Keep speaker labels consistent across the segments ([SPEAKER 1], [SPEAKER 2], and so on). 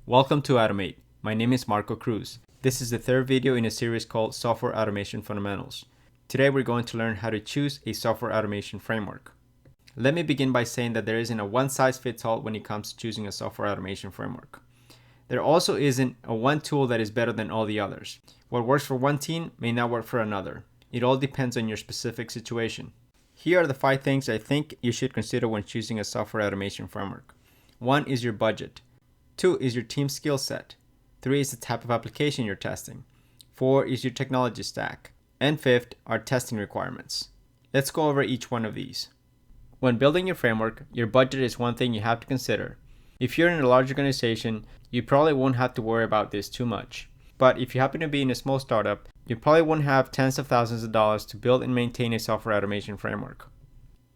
[SPEAKER 1] Welcome to Automate. My name is Marco Cruz. This is the third video in a series called Software Automation Fundamentals. Today we're going to learn how to choose a software automation framework. Let me begin by saying that there isn't a one-size-fits-all when it comes to choosing a software automation framework. There also isn't a one tool that is better than all the others. What works for one team may not work for another. It all depends on your specific situation. Here are the 5 things I think you should consider when choosing a software automation framework. 1 is your budget. 2 is your team skill set. 3 is the type of application you're testing. 4 is your technology stack. And 5th are testing requirements. Let's go over each one of these. When building your framework, your budget is one thing you have to consider. If you're in a large organization, you probably won't have to worry about this too much. But if you happen to be in a small startup, you probably won't have tens of thousands of dollars to build and maintain a software automation framework.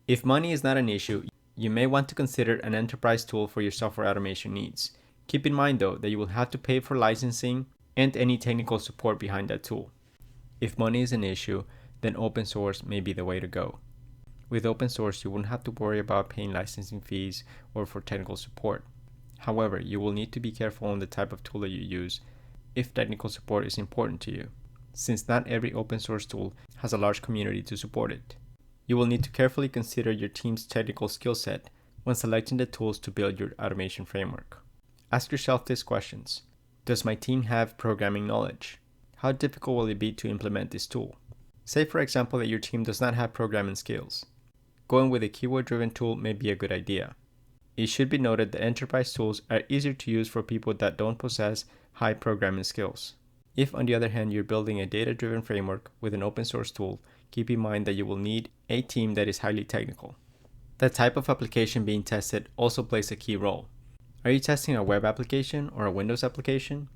[SPEAKER 1] If money is not an issue, you may want to consider an enterprise tool for your software automation needs. Keep in mind though that you will have to pay for licensing and any technical support behind that tool. If money is an issue, then open source may be the way to go. With open source, you won't have to worry about paying licensing fees or for technical support. However, you will need to be careful on the type of tool that you use if technical support is important to you, since not every open source tool has a large community to support it. You will need to carefully consider your team's technical skill set when selecting the tools to build your automation framework. Ask yourself these questions. Does my team have programming knowledge? How difficult will it be to implement this tool? Say for example that your team does not have programming skills. Going with a keyword-driven tool may be a good idea. It should be noted that enterprise tools are easier to use for people that don't possess high programming skills. If, on the other hand, you're building a data-driven framework with an open source tool, keep in mind that you will need a team that is highly technical. The type of application being tested also plays a key role. Are you testing a web application or a Windows application?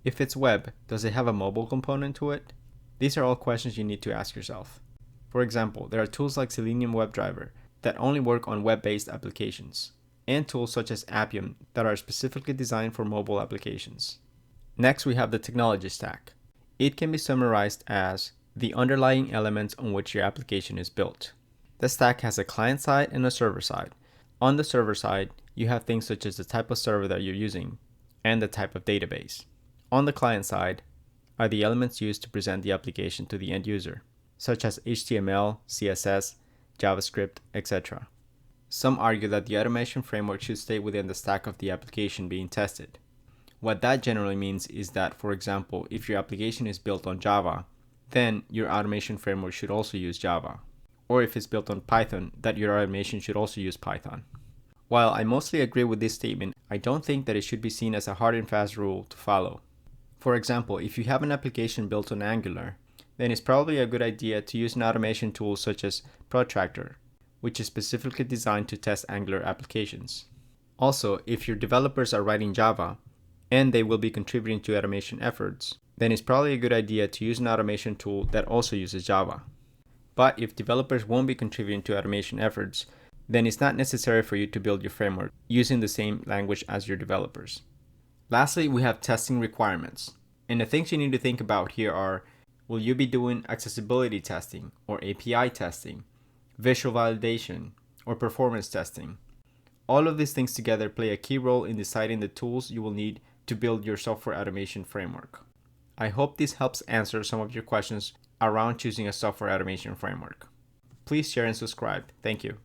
[SPEAKER 1] If it's web, does it have a mobile component to it? These are all questions you need to ask yourself. For example, there are tools like Selenium WebDriver that only work on web-based applications, and tools such as Appium that are specifically designed for mobile applications. Next, we have the technology stack. It can be summarized as the underlying elements on which your application is built. The stack has a client side and a server side. On the server side, you have things such as the type of server that you're using and the type of database. On the client side are the elements used to present the application to the end user, such as HTML, CSS, JavaScript, etc. Some argue that the automation framework should stay within the stack of the application being tested. What that generally means is that, for example, if your application is built on Java, then your automation framework should also use Java. Or if it's built on Python, that your automation should also use Python. While I mostly agree with this statement, I don't think that it should be seen as a hard and fast rule to follow. For example, if you have an application built on Angular, then it's probably a good idea to use an automation tool such as Protractor, which is specifically designed to test Angular applications. Also, if your developers are writing Java, and they will be contributing to automation efforts, then it's probably a good idea to use an automation tool that also uses Java. But if developers won't be contributing to automation efforts, then it's not necessary for you to build your framework using the same language as your developers. Lastly, we have testing requirements. And the things you need to think about here are, will you be doing accessibility testing or API testing, visual validation, or performance testing? All of these things together play a key role in deciding the tools you will need to build your software automation framework. I hope this helps answer some of your questions around choosing a software automation framework. Please share and subscribe. Thank you.